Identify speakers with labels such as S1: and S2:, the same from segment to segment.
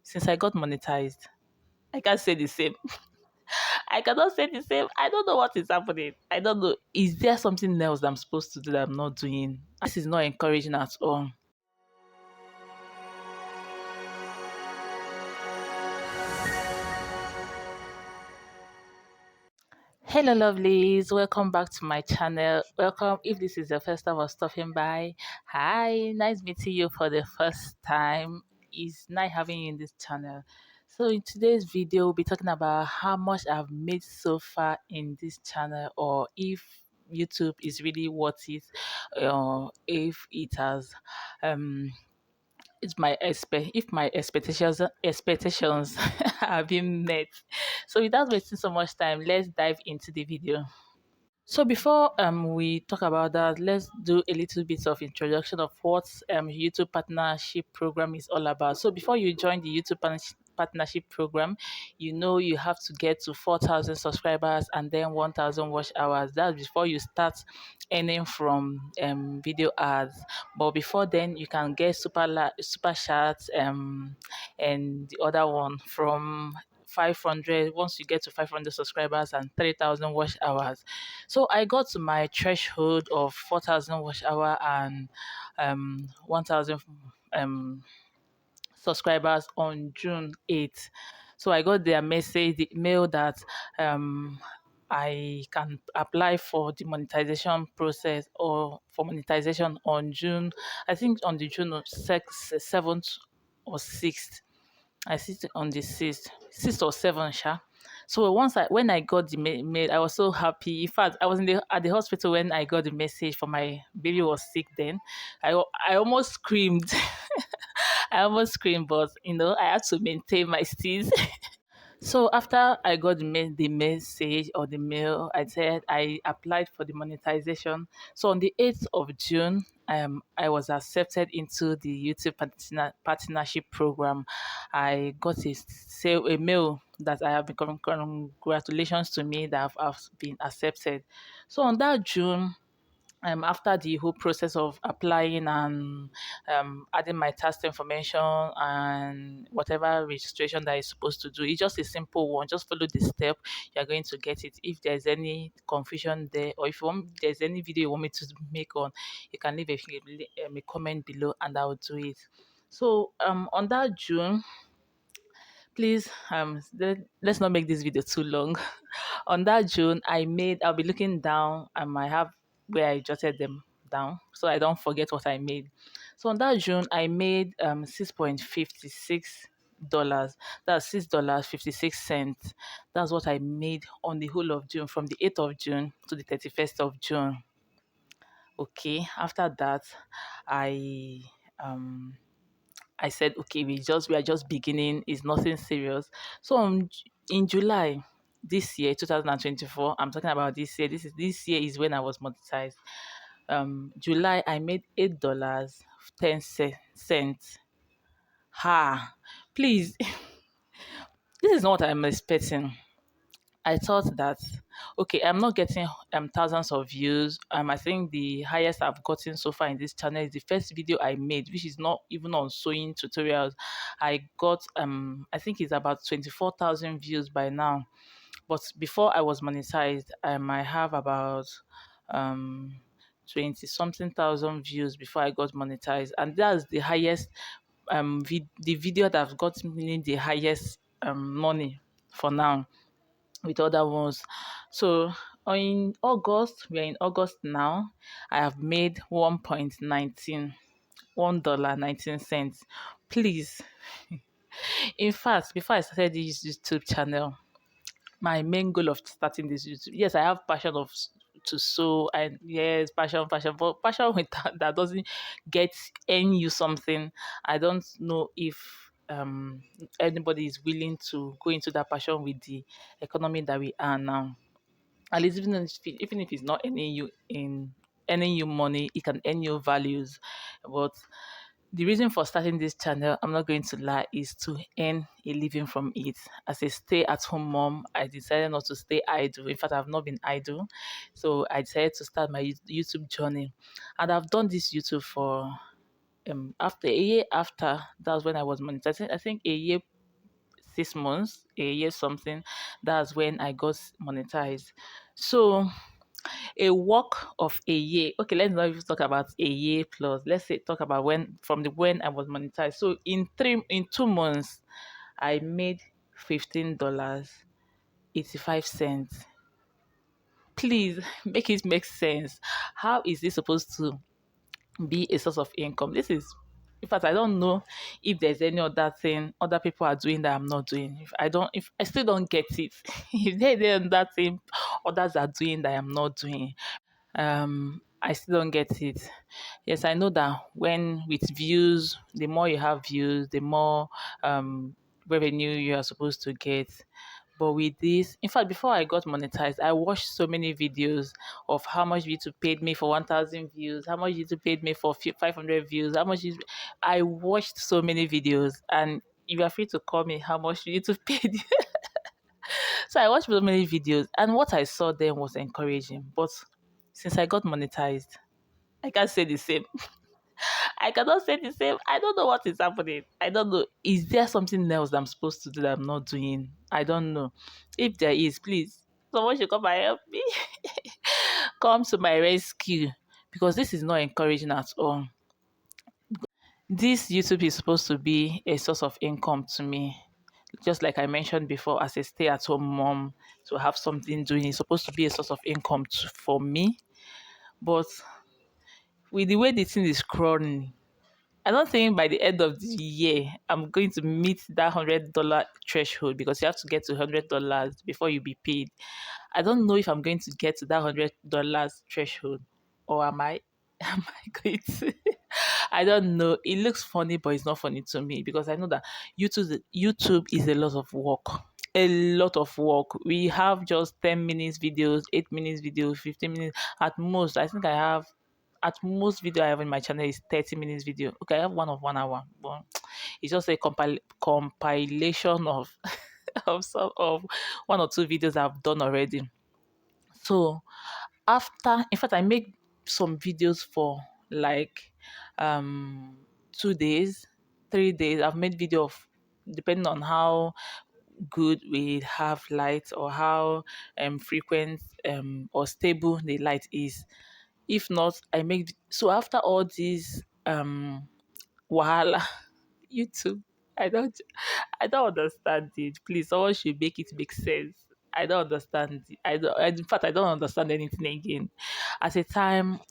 S1: Since I got monetized, I can't say the same. I cannot say the same. I don't know what is happening. I don't know. Is there something else that I'm supposed to do that I'm not doing? This is not encouraging at all. Hello, lovelies. Welcome back to my channel. Welcome if this is your first time of stopping by. Hi, nice meeting you for the first time. It's nice having you in this channel. So, in today's video, we'll be talking about how much I've made so far in this channel, or if YouTube is really worth it, or if it has it's my if my expectations have been met. So without wasting so much time, let's dive into the video. So before we talk about that, let's do a little bit of introduction of what YouTube partnership program is all about. So before you join the YouTube partnership program, you have to get to 4,000 subscribers and then 1,000 watch hours. That's before you start earning from video ads. But before then, you can get super chats and the other one from 500 once you get to 500 subscribers and 3,000 watch hours. So I got to my threshold of 4,000 watch hour and 1,000 subscribers on June 8th. So I got their message, the mail that I can apply for the monetization process or for monetization on June, I think on the June 7th or 6th. I sit on the 6th or 7th, sha. So when I got the mail, I was so happy. In fact, I was at the hospital when I got the message for my baby was sick. Then I almost screamed. I almost screamed, but I had to maintain my steez. So after I got the message or the mail, I said I applied for the monetization. So on the 8th of June, I was accepted into the YouTube partnership program. I got a mail that I have been congratulations to me that I've been accepted. So on that June, after the whole process of applying and adding my task information and whatever registration that is supposed to do, it's just a simple one. Just follow the step. You're going to get it. If there's any confusion there, or if there's any video you want me to make on, you can leave a comment below and I will do it. So on that June, please let's not make this video too long. On that June, I'll be looking down and I have where I jotted them down so I don't forget what I made. So on that June, I made $6.56. That's $6.56. That's what I made on the whole of June, from the 8th of June to the 31st of June. Okay, after that, I um I said, okay, we are just beginning. It's nothing serious. So in July this year, 2024, I'm talking about this year. This year is when I was monetized. July, I made $8.10. Ha! Please, this is not what I'm expecting. I thought that okay, I'm not getting thousands of views. I think the highest I've gotten so far in this channel is the first video I made, which is not even on sewing tutorials. I got I think it's about 24,000 views by now. But before I was monetized, I have about um 20 something thousand views before I got monetized, and that's the highest the video that I've got me the highest money for now with other ones. So in August, we are in August now. I have made 1.19 $1.19. Please. In fact, before I started this YouTube channel, my main goal of starting this YouTube, yes, I have passion to sew, and yes, passion, but passion with that doesn't get earn you something. I don't know if anybody is willing to go into that passion with the economy that we are now. At least even if it's not earning you money, it can earn you values. But the reason for starting this channel, I'm not going to lie, is to earn a living from it. As a stay-at-home mom, I decided not to stay idle. In fact, I've not been idle. So I decided to start my YouTube journey. And I've done this YouTube for after a year after, that's when I was monetizing. I think a year 6 months, a year something, that's when I got monetized. So a work of a year. Okay, let's not even talk about a year plus. Let's say talk about when I was monetized. So in 2 months, I made $15.85. Please make it make sense. How is this supposed to be a source of income? This is, in fact, I don't know if there's any other thing other people are doing that I'm not doing. If I still don't get it, if there's any other thing others are doing that I'm not doing, I still don't get it. Yes, I know that when with views, the more you have views, the more revenue you are supposed to get. But with this, in fact, before I got monetized, I watched so many videos of how much YouTube paid me for 1,000 views, how much YouTube paid me for 500 views, how much I watched so many videos, and if you are free to call me how much YouTube paid you. So I watched so many videos, and what I saw then was encouraging. But since I got monetized, I can't say the same. I cannot say the same. I don't know what is happening. I don't know. Is there something else that I'm supposed to do that I'm not doing? I don't know. If there is, please, someone should come and help me. Come to my rescue, because this is not encouraging at all. This YouTube is supposed to be a source of income to me. Just like I mentioned before, as a stay-at-home mom, to have something doing is supposed to be a source of income for me. But with the way the thing is crawling, I don't think by the end of the year I'm going to meet that $100 threshold, because you have to get to $100 before you be paid. I don't know if I'm going to get to that $100 threshold, or am I? Am I going to? I don't know. It looks funny, but it's not funny to me, because I know that YouTube is a lot of work. A lot of work. We have just 10 minutes videos, 8 minutes videos, 15 minutes at most. I think I have at most video I have in my channel is 30 minutes video. Okay, I have one of 1 hour, but it's just a compilation of of one or two videos I've done already. So after, in fact, I make some videos for like 2 days, 3 days. I've made video of, depending on how good we have light, or how frequent or stable the light is. If not, I make, so after all this wahala, YouTube, I don't I don't understand it. Please, someone should make it make sense. I don't understand it. In fact, I don't understand anything again. At a time,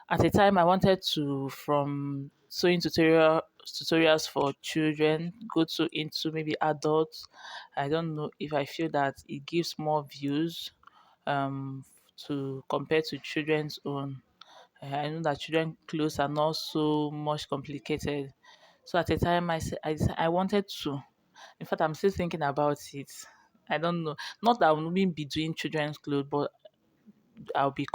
S1: I wanted to, from sewing tutorials for children, go to into maybe adults. I don't know if I feel that it gives more views to compare to children's own. I know that children clothes are not so much complicated. So at the time, I wanted to. In fact, I'm still thinking about it. I don't know. Not that I will be doing children's clothes, but I'll be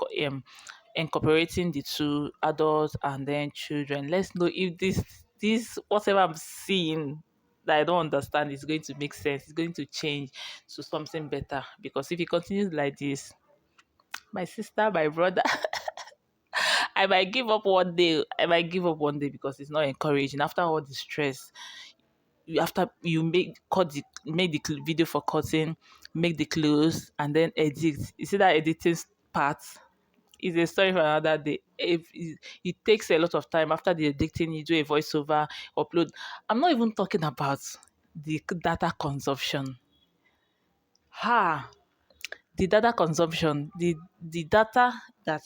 S1: incorporating the two, adults and then children. Let's know if this whatever I'm seeing that I don't understand is going to make sense. It's going to change to something better. Because if it continues like this, my sister, my brother, I might give up one day. I might give up one day, because it's not encouraging. After all the stress, after you make the video for cutting, make the clothes, and then edit. You see that editing part is a story for another day. If it takes a lot of time. After the editing, you do a voiceover, upload. I'm not even talking about the data consumption. Ha! The data consumption, the data that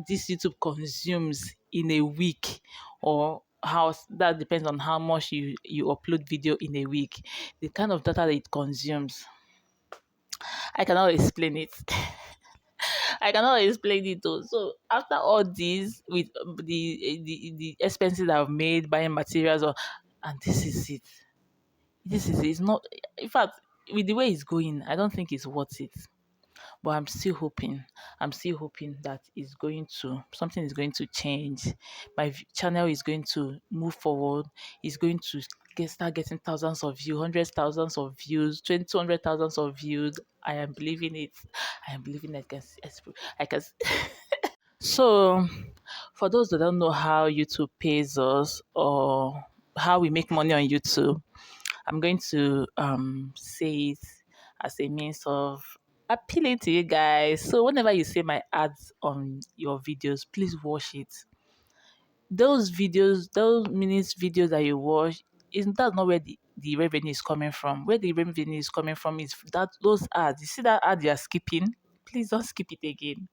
S1: this YouTube consumes in a week, or how that depends on how much you upload video in a week. The kind of data that it consumes, I cannot explain it. I cannot explain it though. So after all this, with the expenses I've made buying materials, and this is it. This is it. It's not. In fact, with the way it's going, I don't think it's worth it. But I'm still hoping. I'm still hoping that something is going to change. My channel is going to move forward. It's going to start getting thousands of views, hundreds thousands of views, 200 thousands of views. I am believing it. I am believing I can. I can. So, for those that don't know how YouTube pays us or how we make money on YouTube, I'm going to say it as a means of appealing to you guys. So, whenever you see my ads on your videos, please watch it. Those videos, those minutes videos that you watch, isn't that not where the revenue is coming from? Where the revenue is coming from is that those ads. You see that ad you're skipping? Please don't skip it again.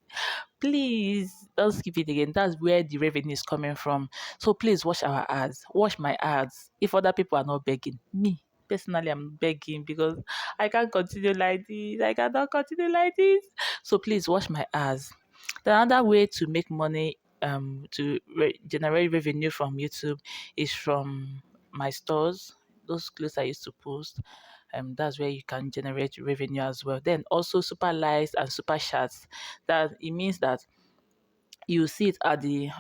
S1: Please don't skip it again. That's where the revenue is coming from. So please watch our ads. Watch my ads. If other people are not begging, me personally, I'm begging because I can't continue like this. I cannot continue like this. So please watch my ads. The other way to make money, generate revenue from YouTube, is from my stores. Those clothes I used to post, that's where you can generate revenue as well. Then also super likes and super chats. That it means that you see it at the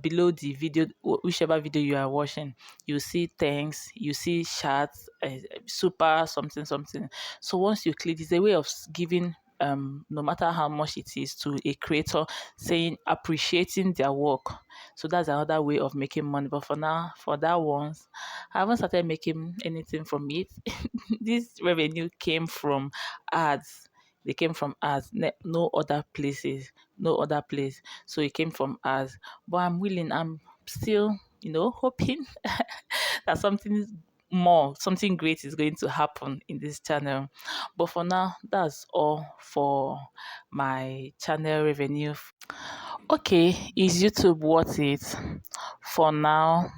S1: below the video, whichever video you are watching. You see thanks, you see chats, super something something. So once you click, it's a way of giving, no matter how much it is, to a creator, saying appreciating their work. So that's another way of making money. But for now, for that ones, I haven't started making anything from it. This revenue came from ads. They came from ads, no other places, no other place. So it came from ads. But I'm willing, I'm still, hoping that something great is going to happen in this channel. But for now, that's all for my channel revenue. Okay, is YouTube worth it? For now,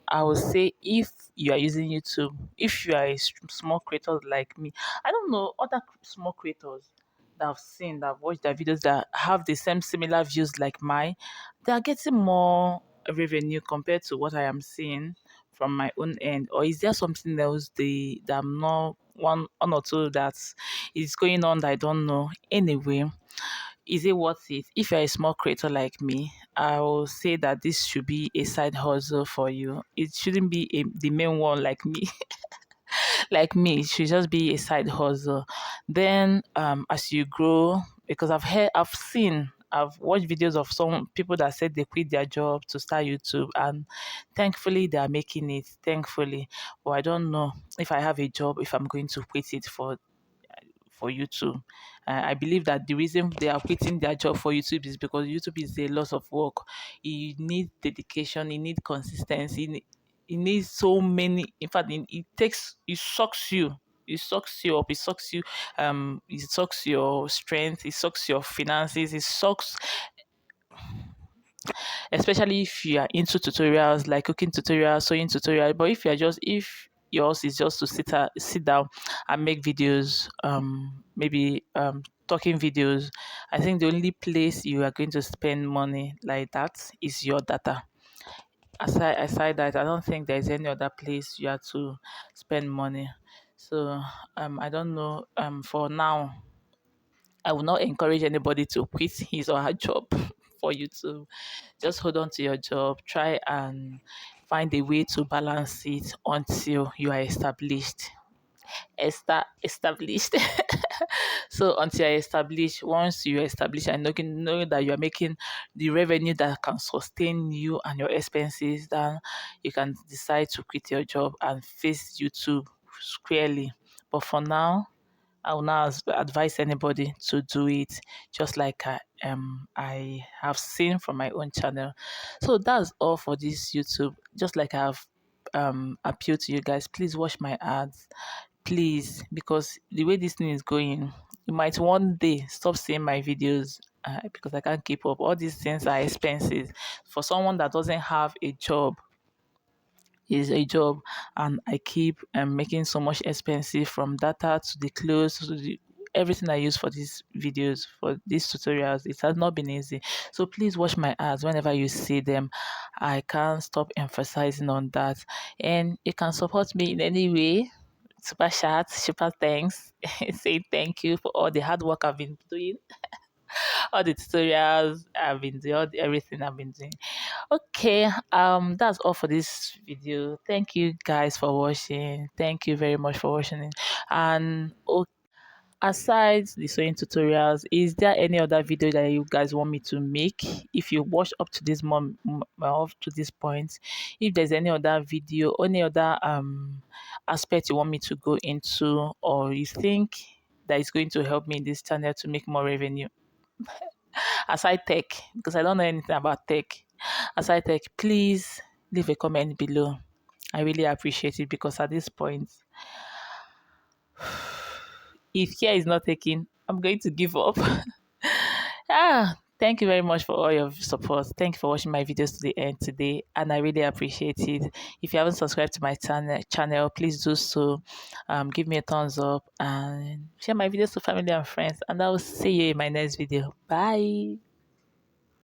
S1: I would say if you are using YouTube, if you are a small creator like me, I don't know other small creators that I've seen, that I've watched their videos, that have the same similar views like mine, they are getting more revenue compared to what I am seeing from my own end. Or is there something else that I'm not one or two that is going on that I don't know? Anyway, is it worth it? If you're a small creator like me, I will say that this should be a side hustle for you. It shouldn't be the main one like me. Like me, it should just be a side hustle. Then, as you grow, because I've watched videos of some people that said they quit their job to start YouTube, and thankfully they are making it. Thankfully, but I don't know if I have a job, if I'm going to quit it for YouTube. I believe that the reason they are quitting their job for YouTube is because YouTube is a lot of work. You need dedication, you need consistency, it needs so many. In fact, it sucks you. It sucks you up. It sucks your strength. It sucks your finances. It sucks, especially if you are into tutorials like cooking tutorials, sewing tutorials. But if yours is just to sit down and make videos, maybe talking videos, I think the only place you are going to spend money like that is your data. Aside that, I don't think there's any other place you have to spend money. So I don't know. For now, I will not encourage anybody to quit his or her job for you to just hold on to your job. Try and find a way to balance it until you are established. Established. So until you're established, once you establish and know that you're making the revenue that can sustain you and your expenses, then you can decide to quit your job and face YouTube squarely. But for now, I will not advise anybody to do it, just like I have seen from my own channel. So that's all for this YouTube. Just like I've appealed to you guys, please watch my ads, please, because the way this thing is going, you might one day stop seeing my videos, because I can't keep up. All these things are expenses for someone that doesn't have a job. Is a job, and I keep making so much expensive, from data to the clothes to everything I use for these videos, for these tutorials. It has not been easy. So please watch my ads whenever you see them. I can't stop emphasizing on that. And you can support me in any way. Super chat, super thanks. Say thank you for all the hard work I've been doing, all the tutorials I've been doing, everything I've been doing. Okay, that's all for this video. Thank you guys for watching. Thank you very much for watching it. And aside the sewing tutorials, is there any other video that you guys want me to make? If you watched up to this up to this point, if there's any other video, any other aspect you want me to go into, or you think that is going to help me in this channel to make more revenue, aside tech, because I don't know anything about tech, aside tech, please leave a comment below. I really appreciate it, because at this point, if care is not taken, I'm going to give up. Thank you very much for all your support. Thank you for watching my videos to the end today, and I really appreciate it. If you haven't subscribed to my channel, please do so. Give me a thumbs up and share my videos to family and friends, and I will see you in my next video. Bye.